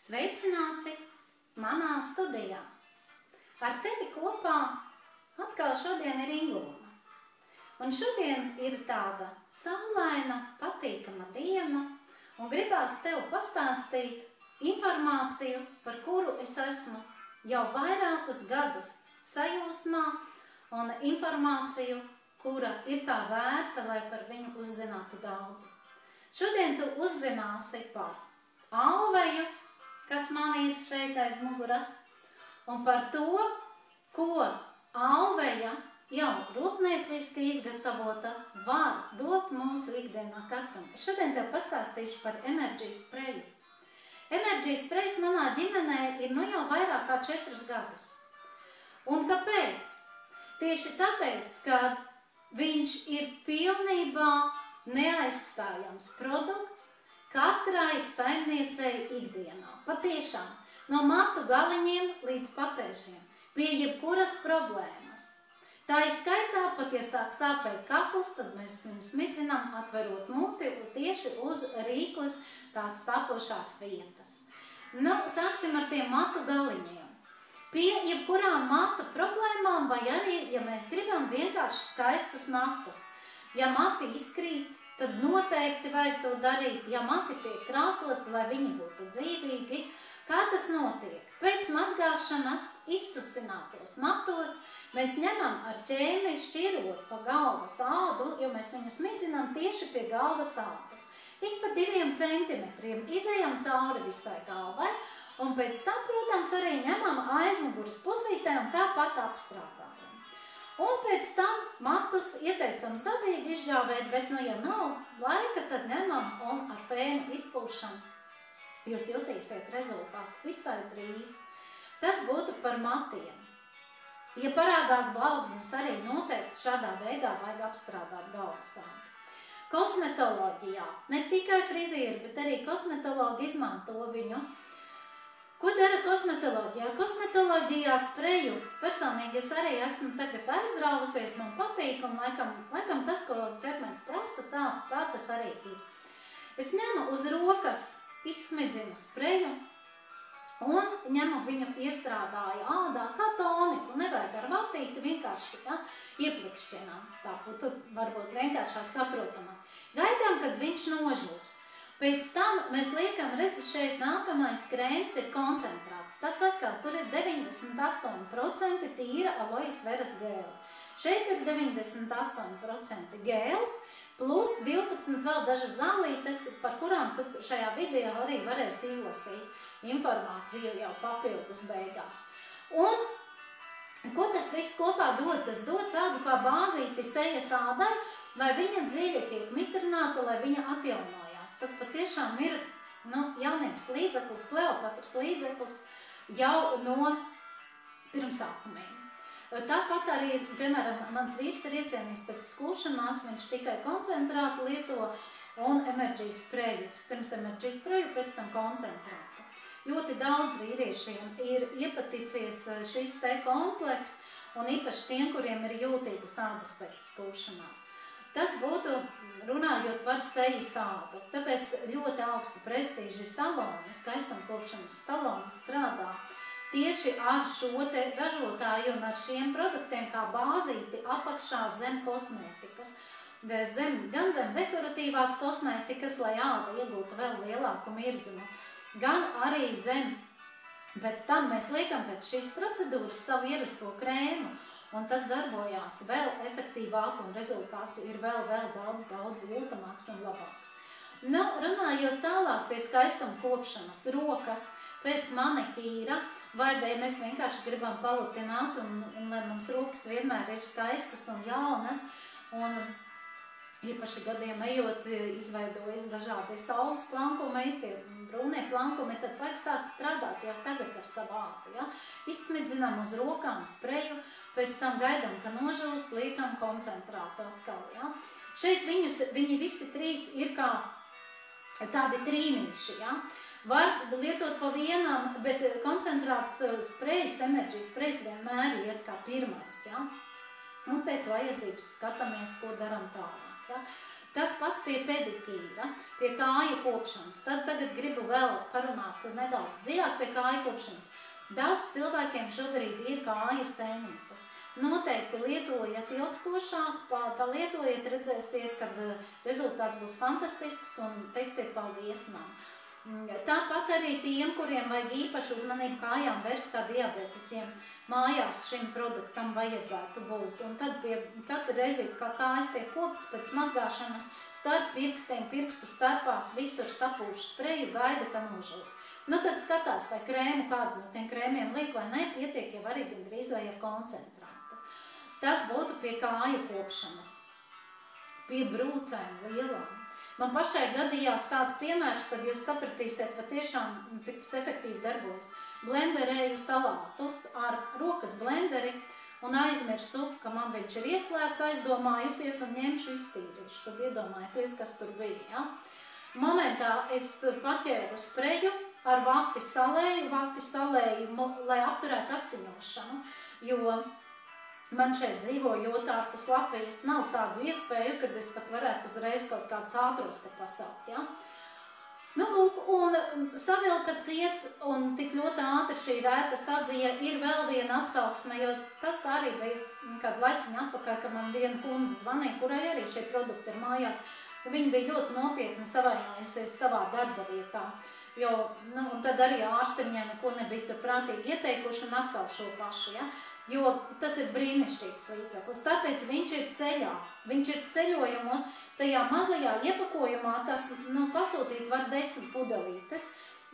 Sveicināti manā studijā. Ar tevi kopā atkal šodien ir Ingūna. Un šodien ir tāda saulaina, patīkama diena, un gribās tev pastāstīt informāciju, par kuru es esmu jau vairākus gadus sajūsmā, un informāciju, kura ir tā vērta, lai par viņu uzzinātu daudz. Šodien tu uzzināsi par alveju, kas man ir šeit aiz muguras, un par to, ko alveja jau rūpnieciski izgatavota var dot mūsu ikdienā katram. Šodien tev pastāstīšu par Energy Sprayu. Energy Sprays manā ģimenē ir jau vairāk kā 4 gadus. Un kāpēc? Tieši tāpēc, ka viņš ir pilnībā neaizstājams produkts katrai saimniecei ikdienā. Patiešām, no matu galiņiem līdz papēžiem, pie jebkuras problēmas. Tā ir skaitā, pat ja sāk sāpēt kakls, tad mēs viņu smidzinām, atverot muti tieši uz rīkles tās sāpošās vietas. Sāksim ar tiem matu galiņiem. Pie jebkurām matu problēmām, vai arī, ja mēs gribam vienkārši skaistus matus. Ja mati izkrīt, tad noteikti vajag to darīt. Ja mati tiek krāsloti, lai viņi būtu dzīvīgi, kā tas notiek? Pēc mazgāšanas izsusinātos matos mēs ņemam ar ķēmi šķirot pa galvas ādu, jo mēs viņu smidzinām tieši pie galvas ādas. Ik pa 2 centimetriem izejam cauri visai galvai, un pēc tam, protams, arī ņemam aizmuguras pusītē un tāpat apstrādājam. Un pēc tam matus ieteicams dabīgi izžāvēt, bet, ja nav laika, tad ņemam un ar fēnu izpūšanu. Jūs jutīsiet rezultātu visai drīz. Tas būtu par matiem. Ja parādās blaugsnes, arī noteikti šādā veidā vajag apstrādāt galvasādi. Kosmetoloģijā, ne tikai frizieri, bet arī kosmetologi izmanto viņu. Ko dara kosmetoloģijā? Kosmetoloģijā spreju personīgi es arī esmu tagad aizrāvusies, man patīk, un laikam tas, ko ķermenis prasa, tā tas arī ir. Es ņemu uz rokas, izsmidzinu spreju un ņemu viņu iestrādāju ādā kā toniku, nevajag ar vatīti, vienkārši ieplikšķinām. Tā būtu varbūt vienkāršāk saprotamāk. Gaidām, kad viņš nožūs. Pēc tam mēs liekam, redzi, šeit nākamais krēms ir koncentrāts. Tas atkal, tur ir 98% tīra alojas veras gēla. Šeit ir 98% gēls, plus 12 vēl dažas zālītes, par kurām tu šajā video arī varēsi izlasīt informāciju jau papildus beigās. Un ko tas viss kopā dod? Tas dod tādu kā bāzīti sejas ādai, lai viņa dziļi tiek mitrināta, lai viņa atjaunojās. Tas patiešām ir jaunības līdzeklis, Kleopatras līdzeklis jau no pirmsākumiem. Tāpat arī, piemēram, mans vīrs ir iecienījis pēc skūšanās, viņš tikai koncentrātu lieto un Energy Sprayu. Pirms Energy Sprayu, pēc tam koncentrātu. Ļoti daudz vīriešiem ir iepaticies šis te kompleks, un īpaši tiem, kuriem ir jūtīgas ādas pēc skūšanās. Tas būtu runājot par sejas ādu. Tāpēc ļoti augstu prestīži saloni, skaistumkopšanas saloni strādā tieši ar šo te ražotāju un ar šiem produktiem kā bāzīti apakšā zem kosmētikas. Gan zem dekoratīvās kosmētikas, lai āda iegūtu vēl lielāku mirdzumu, gan arī zem. Pēc tam mēs liekam pēc šīs procedūras savu ierasto krēmu, un tas darbojās vēl efektīvāk, un rezultāts ir vēl daudz jūtamāks un labāks. Runājot tālāk pie skaistuma kopšanas, rokas pēc manikīra, vai mēs vienkārši gribam palutināt, un lai mums rokas vienmēr ir skaistas un jaunas, un īpaši gadiem ejot izveidojas dažādi saules plankumi, tie brūnie plankumi, tad vajag sākt strādāt jau tagad ar savu ādu. Ja? Izsmidzinām uz rokām spreju, pēc tam gaidām, ka nožūst, liekam koncentrātu atkal. Ja? Šeit viņi visi 3 ir kā tādi trīnīši. Ja? Var lietot pa vienam, bet koncentrāts sprejs, Energy Sprejs vienmēr iet kā pirmais. Ja? Un pēc vajadzības skatāmies, ko daram tālāk. Ja? Tas pats pie pedikīra, pie kāju kopšanas. Tad tagad gribu vēl parunāt nedaudz dziļāk pie kāju kopšanas. Daudz cilvēkiem šobrīd ir kāju sēnītes. Noteikti lietojiet ilgstošāk, palietojiet, redzēsiet, kad rezultāts būs fantastisks un teiksiet paldies man. Tāpat arī tiem, kuriem vajag īpaši uzmanību kājām vērst kā diabetiķiem, mājās šim produktam vajadzētu būt. Un tad pie katru reizi, kā kājas tiek koptas pēc mazgāšanas, starp pirkstiem, pirkstu starpās, visur sapūš spreju, gaida, ka nožūst. Nu tad skatās, vai krēmu kādu no tiem krēmiem liek vai ne, pietiek jau arī gandrīz vai ar koncentrātu. Tas būtu pie kāju kopšanas, pie brūcēm lielām. Man pašai gadījās tāds piemērs, tad jūs sapratīsiet patiešām, cik tas efektīvi darbojas. Blenderēju salātus ar rokas blenderi un aizmirsu, ka man viņš ir ieslēgts, aizdomājusies un ņemšu iztīrīšu. Tad iedomājieties, kas tur bija. Ja? Momentā es paķēru spreju ar vati salēju, lai apturētu asiņošanu, jo man šeit dzīvojot ārpus Latvijas nav tādu iespēju, kad es pat varētu uzreiz kaut kādus ātros te pasaukt, ja? Nu, lūk, un savilka ciet, un tik ļoti ātri šī rēta sadzija ir vēl viena atsauksme, jo tas arī bija kādu laiciņu atpakaļ, ka man viena kundze zvanīja, kurai arī šie produkti ir mājās. Viņa bija ļoti nopietni savainojusies savā darba vietā, jo, nu, un tad arī ārsti viņai neko nebija tur prātīgi ieteikuši un atkal šo pašu, ja? Jo tas ir brīnišķīgs līdzeklis, tāpēc viņš ir ceļā, viņš ir ceļojumos, tajā mazajā iepakojumā, tas, nu, pasūtīt var 10 pudelītes,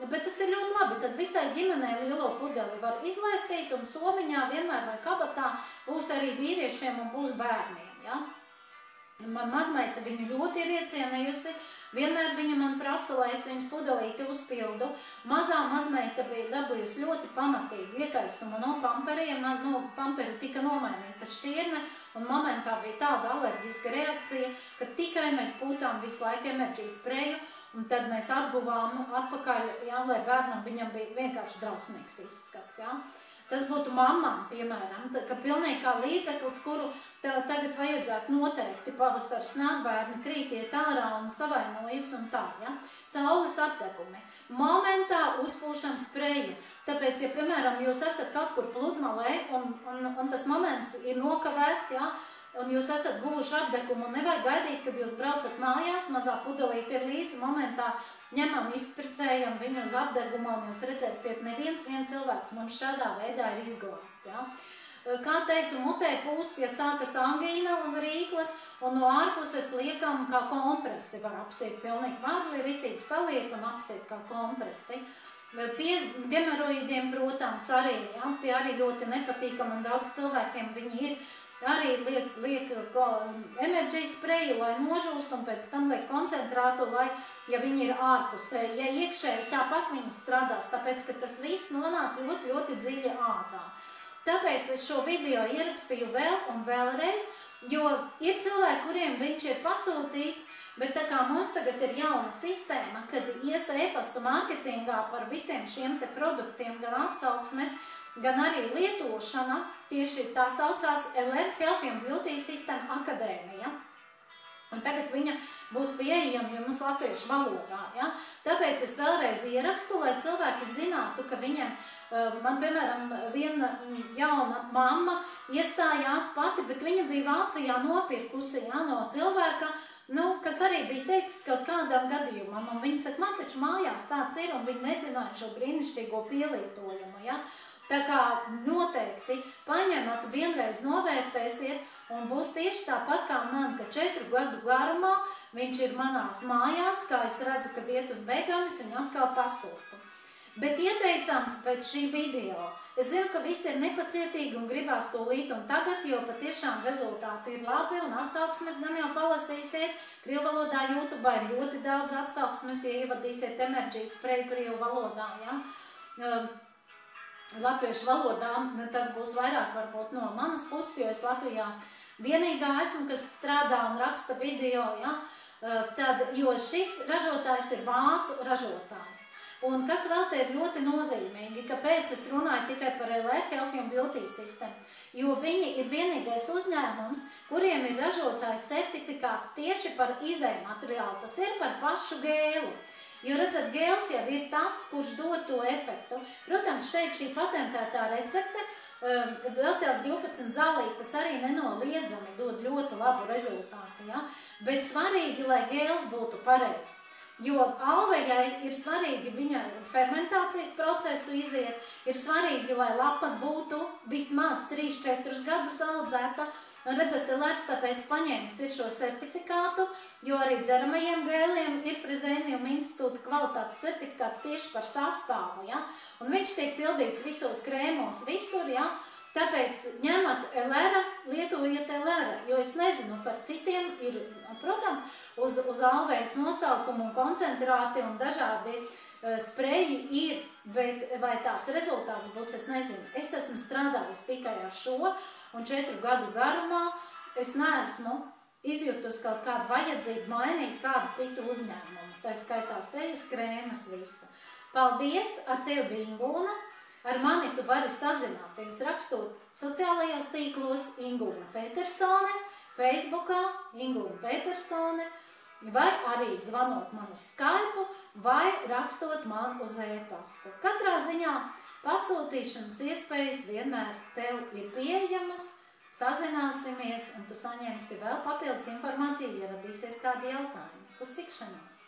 bet tas ir ļoti labi, tad visai ģimenei lielo pudeli var izlaistīt un somiņā vienmēr vai kabatā būs arī vīriešiem un būs bērniem, ja? Man mazmeita viņu ļoti ir iecienījusi, vienmēr viņa man prasa, lai es viņas pudelīti uzpildu. Mazā mazmeita bija dabūjusi ļoti pamatīgu iekaisumu no pamperiem, no pamperi tika nomainīta šķirne, un momentā bija tāda alerģiska reakcija, ka tikai mēs pūtām visu laiku enerģijas spreju, un tad mēs atguvām atpakaļ, jā, lai bērnam viņam bija vienkārši drausmīgs izskats, jā. Tas būtu mammām, piemēram, ka pilnīgi kā līdzeklis, kuru tagad vajadzētu noteikti pavasaris nāk bērni, krītiet ārā un savainojas un tā, ja? Saules apdegumi. Momentā uzpūšam spreju. Tāpēc, ja, piemēram, jūs esat kaut kur pludmalē un tas moments ir nokavēts, ja? Un jūs esat guvuši apdegumu un nevajag gaidīt, kad jūs braucat mājās, mazā pudelīte ir līdzi, momentā ņemam, izspricējam viņu uz apdegumu, un jūs redzēsiet, neviens cilvēks mums šādā veidā ir izglābts. Ja? Kā teicu, mutē pūst, ja sākas angīna uz rīkles, un no ārpuses liekam kā kompresi, var apsiet pilnīgi varli, ritīgi saliet un apsiet kā kompresi. Pie gemeroidiem, protams, arī, ja? Tie arī ļoti nepatīkam, un daudz cilvēkiem viņi ir. Arī liek enerģijas spreju, lai nožūst, un pēc tam liek koncentrātu, lai, ja viņi ir ārpusē, ja iekšēji tāpat viņi strādās, tāpēc, ka tas viss nonāk ļoti, ļoti dziļi ādā. Tāpēc es šo video ierakstīju vēl un vēlreiz, jo ir cilvēki, kuriem viņš ir pasūtīts, bet tā kā mums tagad ir jauna sistēma, kad ies e-pastu mārketingā par visiem šiem te produktiem, gan atsauksmes, gan arī lietošana, tieši tā saucās LR Health and Beauty System Akadēmija. Un tagad viņa būs pieejama jums latviešu valodā. Ja? Tāpēc es vēlreiz ierakstu, lai cilvēki zinātu, ka viņam, man piemēram, viena jauna mamma iestājās pati, bet viņa bija Vācijā nopirkusi, ja, no cilvēka, nu, kas arī bija teicis kaut kādam gadījumam. Un viņa saka, man taču mājās tāds ir, un viņa nezināja šo brīnišķīgo pielietojumu. Ja? Tā kā noteikti paņemat, vienreiz novērtēsiet, un būs tieši tāpat kā man, ka 4 gadu garumā viņš ir manās mājās, kā es redzu, kad iet uz beigām, es viņu atkal pasūtu. Bet ieteicams pēc šī video. Es zinu, ka visi ir nepacietīgi un gribās to līt un tagad, jo patiešām rezultāti ir labi un atsauksmes gan jau palasīsiet. Krievu valodā YouTube ir ļoti daudz atsauksmes, ja ievadīsiet enerģijas spreju krievu valodā, ja? Latviešu valodā tas būs vairāk varbūt no manas puses, jo es Latvijā vienīgā esmu, kas strādā un raksta video, ja? Tad, jo šis ražotājs ir vācu ražotājs. Un kas vēl te ir ļoti nozīmīgi, kāpēc es runāju tikai par LR Health and Beauty System, jo viņi ir vienīgais uzņēmums, kuriem ir ražotājs certifikāts tieši par izējmateriālu, tas ir par pašu gēlu. Jo, redzat, gēls jau ir tas, kurš dod to efektu. Protams, šeit šī patentētā recepte, vēl tās 12 zālītes arī nenoliedzami dod ļoti labu rezultātu, ja? Bet svarīgi, lai gēls būtu pareizs. Jo alvejai ir svarīgi viņa fermentācijas procesu iziet, ir svarīgi, lai lapa būtu vismaz 3-4 gadus audzēta. Un redzat, Lers tāpēc paņēmis ir šo certifikātu, jo arī dzeramajiem gēliem ir Freseniuma institūta kvalitātes certifikāts tieši par sastāvu, ja? Un viņš tiek pildīts visos krēmos, visur, ja? Tāpēc ņemat Lera, lietojiet Lera, jo es nezinu, par citiem ir, protams, uz alvejas nosaukumu un koncentrāti un dažādi spreji ir, bet vai tāds rezultāts būs, es nezinu. Es esmu strādājusi tikai ar šo, un 4 gadu garumā es neesmu izjutusi kaut kādu vajadzību mainīt kādu citu uzņēmumu. Tā skaitā sejas krēmas visu. Paldies, ar tevi bija Ingūna. Ar mani tu vari sazināties rakstot sociālajos tīklos Ingūna Petersone, Facebookā Ingūna Petersone, vai arī zvanot man uz Skype, vai rakstot man uz e-pastu. Katrā ziņā pasūtīšanas iespējas vienmēr tev ir pieejamas, sazināsimies, un tu saņemsi vēl papildus informāciju, ja radīsies kādi jautājumi. Uz tikšanos!